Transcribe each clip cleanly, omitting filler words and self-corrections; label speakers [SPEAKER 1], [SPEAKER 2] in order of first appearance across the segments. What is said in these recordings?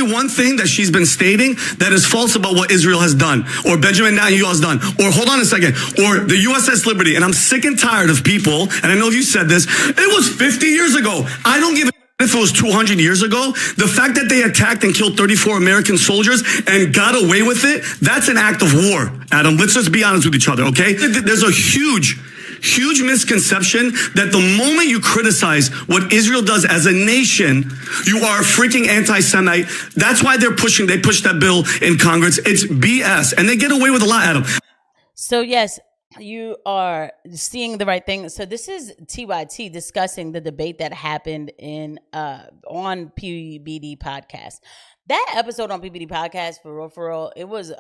[SPEAKER 1] me one thing that she's been stating that is false about what Israel has done, or Benjamin Netanyahu has done, or hold on a second, or the USS Liberty. And I'm sick and tired of people, and I know you said this, it was 50 years ago. I don't give a if it was 200 years ago. The fact that they attacked and killed 34 American soldiers and got away with it, that's an act of war, Adam. Let's just be honest with each other, okay? There's a huge misconception that the moment you criticize what Israel does as a nation, you are a freaking anti-Semite. That's why they pushed that bill in Congress. It's BS. And they get away with a lot, Adam.
[SPEAKER 2] So yes, you are seeing the right thing. So this is TYT discussing the debate that happened on PBD Podcast. That episode on PBD Podcast, for real, it was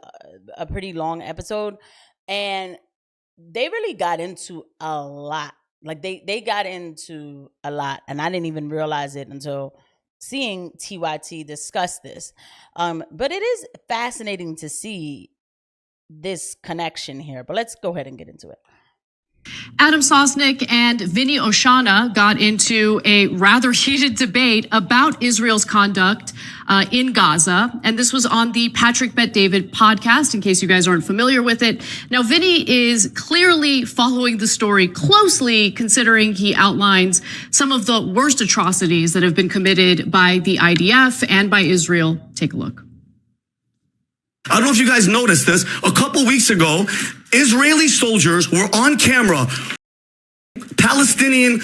[SPEAKER 2] a pretty long episode, and they really got into a lot. Like they got into a lot, and I didn't even realize it until seeing TYT discuss this. But it is fascinating to see this connection here, but let's go ahead and get into it.
[SPEAKER 3] Adam Sosnick and Vinny Oshana got into a rather heated debate about Israel's conduct in Gaza, and this was on the Patrick Bet David podcast, in case you guys aren't familiar with it. Now, Vinny is clearly following the story closely, considering he outlines some of the worst atrocities that have been committed by the IDF and by Israel. Take a look.
[SPEAKER 1] I don't know if you guys noticed this. A couple weeks ago, Israeli soldiers were on camera, Palestinian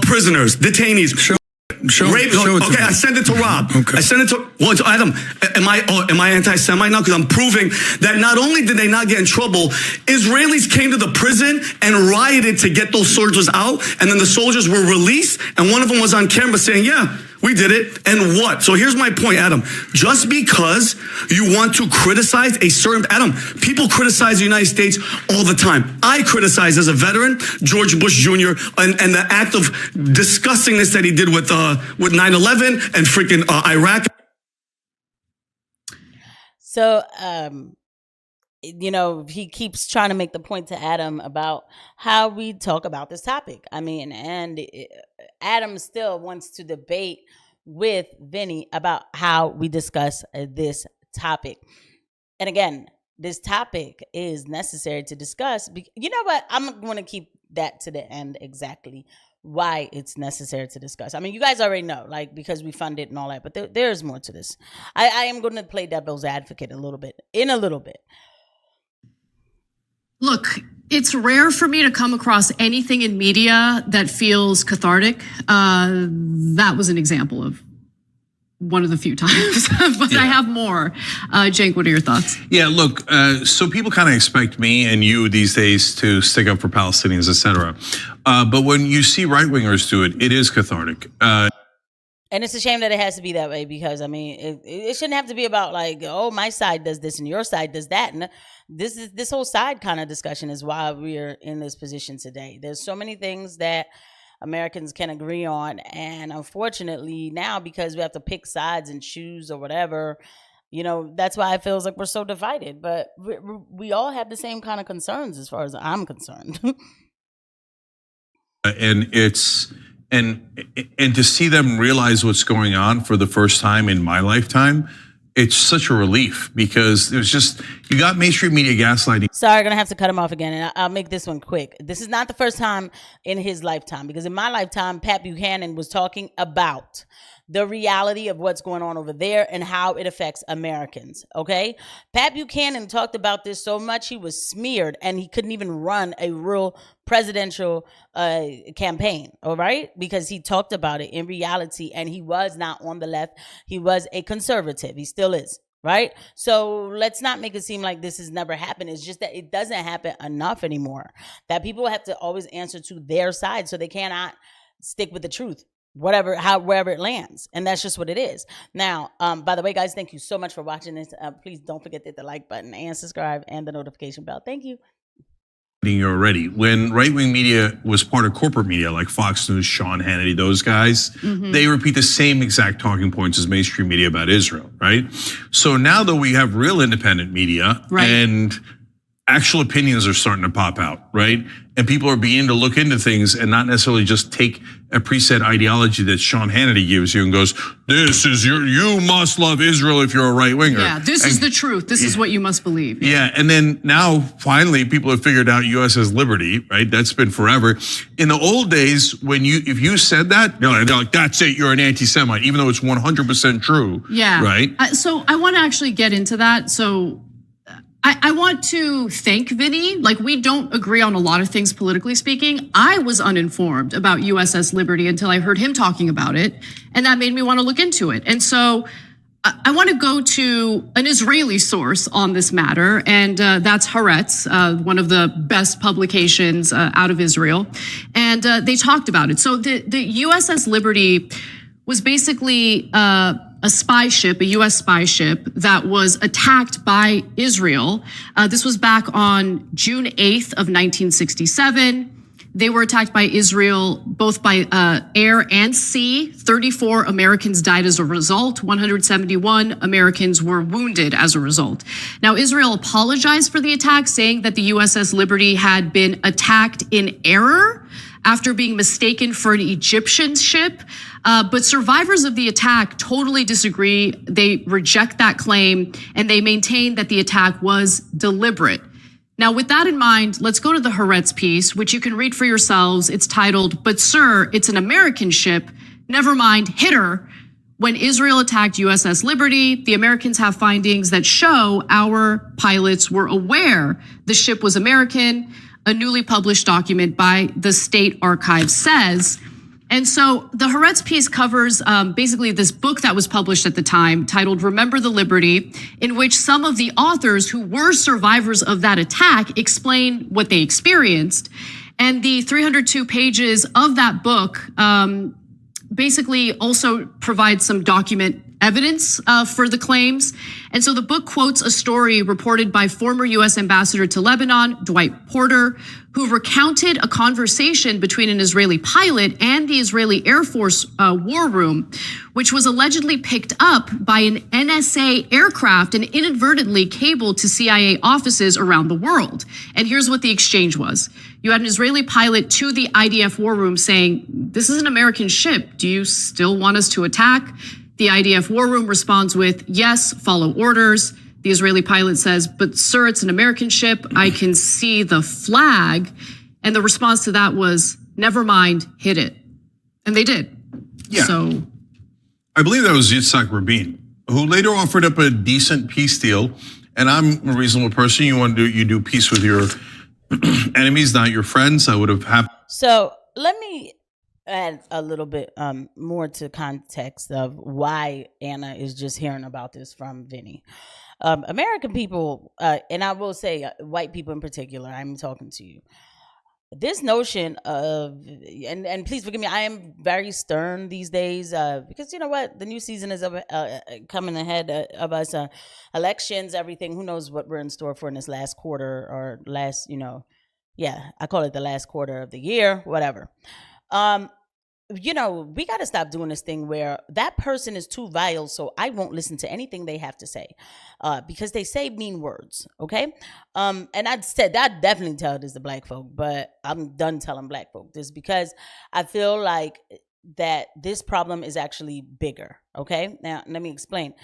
[SPEAKER 1] prisoners, detainees. Okay, I sent it to Rob. Okay. I sent it to Adam. Am I anti-Semite now? Because I'm proving that not only did they not get in trouble, Israelis came to the prison and rioted to get those soldiers out, and then the soldiers were released, and one of them was on camera saying, yeah, we did it. And what? So here's my point, Adam. Just because you want to criticize a certain, Adam, people criticize the United States all the time. I criticize, as a veteran, George Bush Jr. and the act of disgustingness that he did with 9/11 and freaking Iraq.
[SPEAKER 2] So, he keeps trying to make the point to Adam about how we talk about this topic. I mean, and Adam still wants to debate with Vinny about how we discuss this topic. And again, this topic is necessary to discuss. You know what? I'm going to keep that to the end, exactly why it's necessary to discuss. I mean, you guys already know, because we fund it and all that, but there's more to this. I am going to play devil's advocate in a little bit.
[SPEAKER 3] Look, it's rare for me to come across anything in media that feels cathartic. That was an example of one of the few times, but yeah. I have more. Cenk, what are your thoughts?
[SPEAKER 4] Yeah, look, so people kind of expect me and you these days to stick up for Palestinians, etc. But when you see right-wingers do it, it is cathartic.
[SPEAKER 2] And it's a shame that it has to be that way, because, I mean, it shouldn't have to be about my side does this and your side does that. And this whole side kind of discussion is why we're in this position today. There's so many things that Americans can agree on. And unfortunately now, because we have to pick sides and choose or whatever, that's why it feels like we're so divided. But we all have the same kind of concerns as far as I'm concerned.
[SPEAKER 4] And to see them realize what's going on for the first time in my lifetime, it's such a relief, because there's just, you got mainstream media gaslighting.
[SPEAKER 2] Sorry, I'm going to have to cut him off again, and I'll make this one quick. This is not the first time in his lifetime, because in my lifetime, Pat Buchanan was talking about the reality of what's going on over there and how it affects Americans, okay? Pat Buchanan talked about this so much he was smeared and he couldn't even run a real presidential campaign, all right? Because he talked about it in reality, and he was not on the left. He was a conservative. He still is, right? So let's not make it seem like this has never happened. It's just that it doesn't happen enough anymore, that people have to always answer to their side, so they cannot stick with the truth, wherever it lands. And that's just what it is. Now, by the way, guys, thank you so much for watching this. Please don't forget to hit the like button and subscribe and the notification bell. Thank you.
[SPEAKER 4] Already, when right-wing media was part of corporate media like Fox News, Sean Hannity, those guys, they repeat the same exact talking points as mainstream media about Israel, right? So now that we have real independent media, and actual opinions are starting to pop out, right? And people are beginning to look into things and not necessarily just take a preset ideology that Sean Hannity gives you and goes, this is you must love Israel if you're a right winger.
[SPEAKER 3] Yeah, this is the truth. This is what you must believe.
[SPEAKER 4] Yeah, and then now finally people have figured out USS Liberty, right? That's been forever. In the old days, if you said that, they're like, that's it, you're an anti-Semite, even though it's 100% true.
[SPEAKER 3] Yeah.
[SPEAKER 4] Right?
[SPEAKER 3] So I want to actually get into that. So I want to thank Vinny. Like, we don't agree on a lot of things politically speaking. I was uninformed about USS Liberty until I heard him talking about it, and that made me want to look into it. And so I want to go to an Israeli source on this matter, and that's Haaretz, one of the best publications out of Israel. And they talked about it. So the USS Liberty was basically a spy ship, a U.S. spy ship that was attacked by Israel. This was back on June 8th of 1967. They were attacked by Israel, both by air and sea. 34 Americans died as a result. 171 Americans were wounded as a result. Now, Israel apologized for the attack, saying that the USS Liberty had been attacked in error after being mistaken for an Egyptian ship. But survivors of the attack totally disagree. They reject that claim, and they maintain that the attack was deliberate. Now, with that in mind, let's go to the Haaretz piece, which you can read for yourselves. It's titled, "But Sir, It's an American Ship. Never mind, hit her." When Israel attacked USS Liberty, the Americans have findings that show our pilots were aware the ship was American. A newly published document by the State Archives says. And so the Haaretz piece covers basically this book that was published at the time titled Remember the Liberty, in which some of the authors who were survivors of that attack explain what they experienced. And the 302 pages of that book basically also provides some document evidence for the claims. And so the book quotes a story reported by former U.S. Ambassador to Lebanon, Dwight Porter, who recounted a conversation between an Israeli pilot and the Israeli Air Force war room, which was allegedly picked up by an NSA aircraft and inadvertently cabled to CIA offices around the world. And here's what the exchange was. You had an Israeli pilot to the IDF war room saying, "This is an American ship. Do you still want us to attack?" The IDF war room responds with, "Yes, follow orders." The Israeli pilot says, "But sir, it's an American ship. I can see the flag." And the response to that was, "Never mind, hit it." And they did.
[SPEAKER 4] Yeah.
[SPEAKER 3] So
[SPEAKER 4] I believe that was Yitzhak Rabin, who later offered up a decent peace deal. And I'm a reasonable person. You do peace with your enemies, not your friends. I would have happened.
[SPEAKER 2] So let me add a little bit more to context of why Anna is just hearing about this from Vinny. American people, and I will say white people in particular, I'm talking to you. This notion of, and please forgive me, I am very stern these days because you know what? The new season is coming ahead of us. Elections, everything. Who knows what we're in store for in this last quarter or last, I call it the last quarter of the year, whatever. We got to stop doing this thing where that person is too vile, so I won't listen to anything they have to say because they say mean words, okay? And I'd definitely tell this to black folk, but I'm done telling black folk this because I feel like that this problem is actually bigger, okay? Now, let me explain.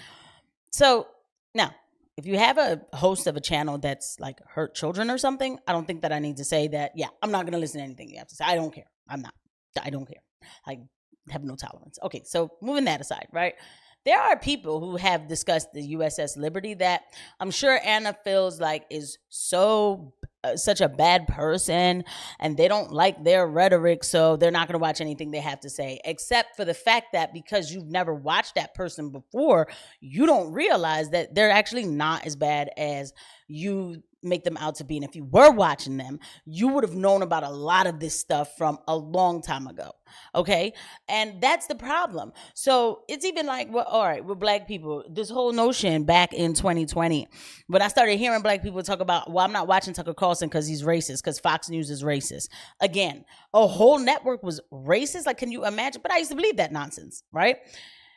[SPEAKER 2] So, now, if you have a host of a channel that's like hurt children or something, I don't think that I need to say that, I'm not going to listen to anything you have to say. I don't care. I don't care. I have no tolerance. Okay, so moving that aside, right? There are people who have discussed the USS Liberty that I'm sure Anna feels like is such a bad person and they don't like their rhetoric, so they're not going to watch anything they have to say, except for the fact that because you've never watched that person before, you don't realize that they're actually not as bad as you make them out to be. And if you were watching them, you would have known about a lot of this stuff from a long time ago. Okay. And that's the problem. So it's even like, well, all right, with black people, this whole notion back in 2020, when I started hearing black people talk about, well, I'm not watching Tucker Carlson because he's racist, because Fox News is racist. Again, a whole network was racist. Like, can you imagine? But I used to believe that nonsense, right?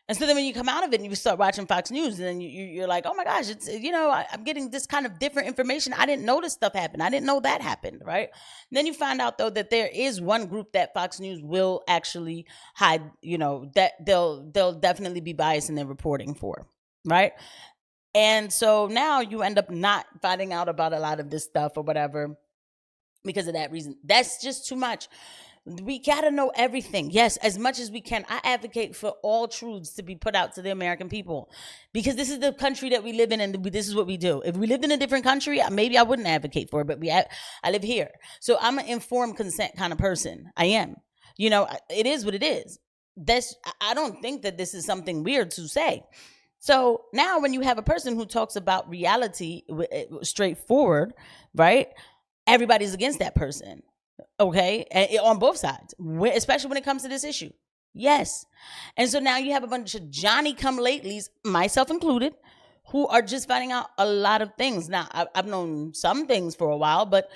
[SPEAKER 2] And so then when you come out of it and you start watching Fox News, and then you're like, oh my gosh, it's, I'm getting this kind of different information. I didn't know this stuff happened. I didn't know that happened, right? And then you find out, though, that there is one group that Fox News will actually hide, that they'll definitely be biased in their reporting for, right? And so now you end up not finding out about a lot of this stuff or whatever because of that reason. That's just too much. We got to know everything. Yes, as much as we can. I advocate for all truths to be put out to the American people because this is the country that we live in and this is what we do. If we lived in a different country, maybe I wouldn't advocate for it, but I live here. So I'm an informed consent kind of person. I am. It is what it is. I don't think that this is something weird to say. So now when you have a person who talks about reality straightforward, right? Everybody's against that person. Okay, on both sides, especially when it comes to this issue. Yes. And so now you have a bunch of Johnny-come-latelys, myself included, who are just finding out a lot of things. Now, I've known some things for a while, but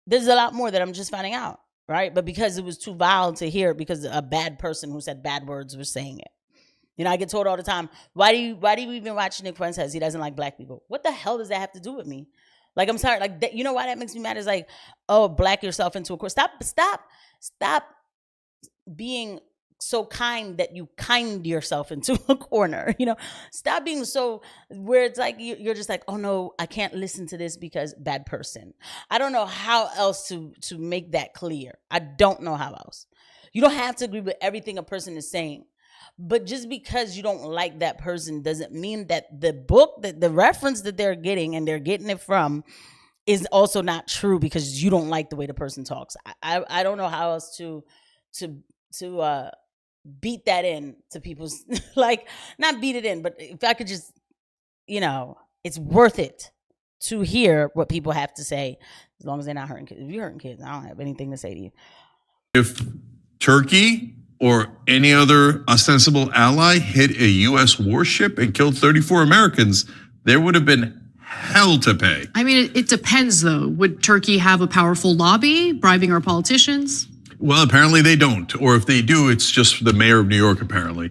[SPEAKER 2] there's a lot more that I'm just finding out, right? But because it was too vile to hear it because a bad person who said bad words was saying it. I get told all the time, why do you even watch Nick Fuentes? He doesn't like black people. What the hell does that have to do with me? Like, I'm sorry. Like, you know why that makes me mad? Is like, oh, black yourself into a corner. Stop being so kind that you kind yourself into a corner. Stop being so where it's like you're just like, oh no, I can't listen to this because bad person. I don't know how else to make that clear. I don't know how else. You don't have to agree with everything a person is saying. But just because you don't like that person doesn't mean that the book, that the reference that they're getting and they're getting it from is also not true because you don't like the way the person talks. I don't know how else to beat that in to people's, like, not beat it in, but if I could just, it's worth it to hear what people have to say as long as they're not hurting kids. If you're hurting kids, I don't have anything to say to you.
[SPEAKER 4] If Turkey or any other ostensible ally hit a U.S. warship and killed 34 Americans, there would have been hell to pay.
[SPEAKER 3] I mean, it depends, though. Would Turkey have a powerful lobby bribing our politicians?
[SPEAKER 4] Well, apparently they don't. Or if they do, it's just the mayor of New York, apparently.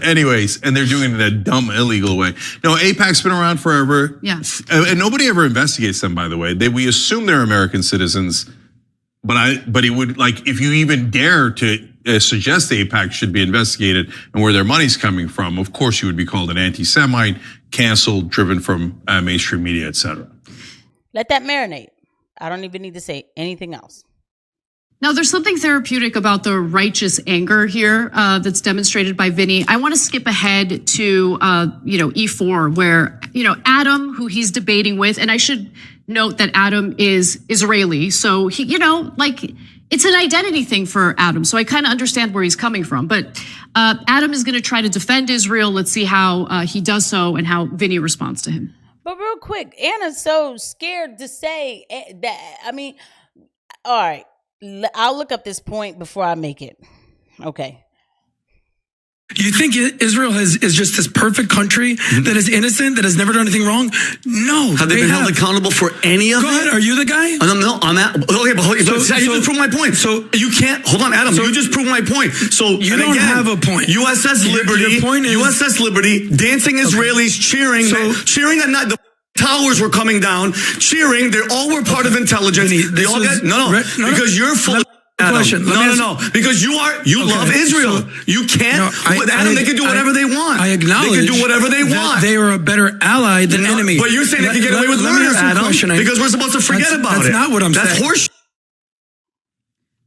[SPEAKER 4] Anyways, and they're doing it in a dumb, illegal way. No, AIPAC's been around forever.
[SPEAKER 3] Yes.
[SPEAKER 4] And nobody ever investigates them, by the way. We assume they're American citizens. But he would, like, if you even dare to suggest the AIPAC should be investigated and where their money's coming from, of course you would be called an anti-Semite, canceled, driven from mainstream media, etc.
[SPEAKER 2] Let that marinate. I don't even need to say anything else.
[SPEAKER 3] Now, there's something therapeutic about the righteous anger here that's demonstrated by Vinny. I want to skip ahead to, E4, where, Adam, who he's debating with, and I should note that Adam is Israeli. So he, it's an identity thing for Adam. So I kind of understand where he's coming from. But Adam is going to try to defend Israel. Let's see how he does so and how Vinny responds to him.
[SPEAKER 2] But real quick, Anna's so scared to say that. I mean, all right, I'll look up this point before I make it. Okay.
[SPEAKER 5] You think Israel is just this perfect country that is innocent, that has never done anything wrong? No.
[SPEAKER 1] Have they been held accountable for any of it?
[SPEAKER 5] Go ahead. Are you the guy?
[SPEAKER 1] No, I'm at. Okay, but you just proved my point. So you can't. Hold on, Adam. You just proved my point. So
[SPEAKER 5] you don't have a point.
[SPEAKER 1] USS Liberty.
[SPEAKER 5] Your point is
[SPEAKER 1] USS Liberty. Dancing Israelis cheering. Cheering that night. The towers were coming down. Cheering. They all were part of intelligence. They all got because you're full.
[SPEAKER 5] Question.
[SPEAKER 1] No. Because you love Israel. You can't. Adam, they can do whatever they want.
[SPEAKER 5] I acknowledge
[SPEAKER 1] they can do whatever they want.
[SPEAKER 5] They are a better ally than enemy.
[SPEAKER 1] But you're saying they can get away with murder, Adam, because we're supposed to forget about it.
[SPEAKER 5] That's not what I'm saying.
[SPEAKER 1] That's horseshit.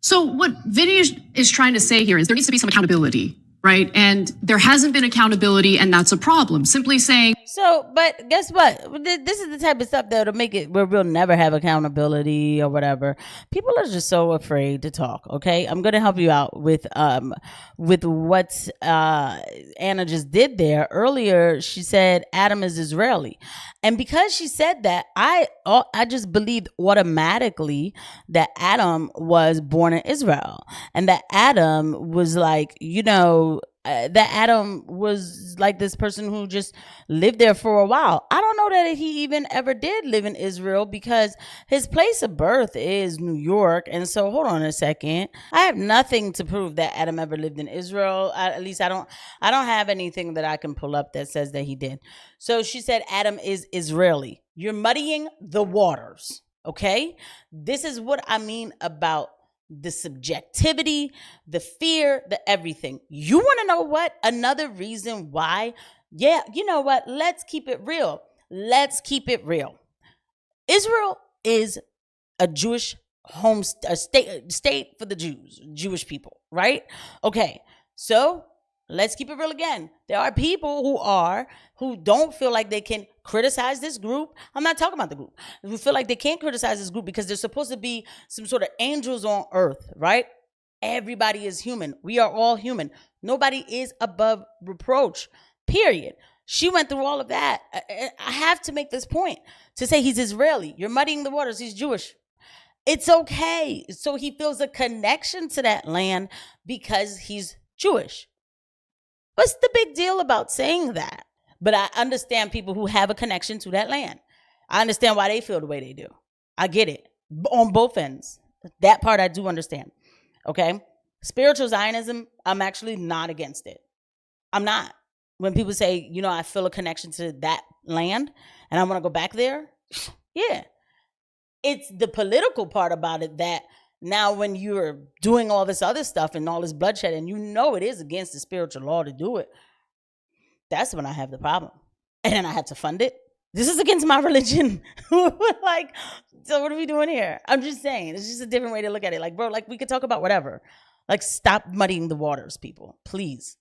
[SPEAKER 3] So what Vinny is trying to say here is there needs to be some accountability, right? And there hasn't been accountability, and that's a problem. Simply saying.
[SPEAKER 2] So, but guess what? This is the type of stuff that'll make it where we'll never have accountability or whatever. People are just so afraid to talk. Okay, I'm gonna help you out with what Anna just did there earlier. She said Adam is Israeli, and because she said that, I just believed automatically that Adam was born in Israel, and that Adam was like, that Adam was like this person who just lived there for a while. I don't know that he even ever did live in Israel, because his place of birth is New York. And so, hold on a second. I have nothing to prove that Adam ever lived in Israel. At least I don't have anything that I can pull up that says that he did. So she said Adam is Israeli. You're muddying the waters. Okay? This is what I mean about the subjectivity, the fear, the everything. You want to know what? Another reason why? Yeah, you know what? Let's keep it real. Let's keep it real. Israel is a Jewish state for the Jewish people, right? Okay, so let's keep it real again. There are people who don't feel like they can criticize this group. I'm not talking about the group. Who feel like they can't criticize this group because they're supposed to be some sort of angels on earth, right? Everybody is human. We are all human. Nobody is above reproach, period. She went through all of that. I have to make this point to say he's Israeli. You're muddying the waters. He's Jewish. It's okay. So he feels a connection to that land because he's Jewish. What's the big deal about saying that? But I understand people who have a connection to that land. I understand why they feel the way they do. I get it on both ends. That part I do understand. Okay? Spiritual Zionism, I'm actually not against it. I'm not. When people say, I feel a connection to that land and I want to go back there. Yeah. It's the political part about it that now when you're doing all this other stuff and all this bloodshed and it is against the spiritual law to do it, that's when I have the problem. And then I have to fund it. This is against my religion. So what are we doing here? I'm just saying, it's just a different way to look at it. Like, bro, we could talk about whatever. Stop muddying the waters, people. Please.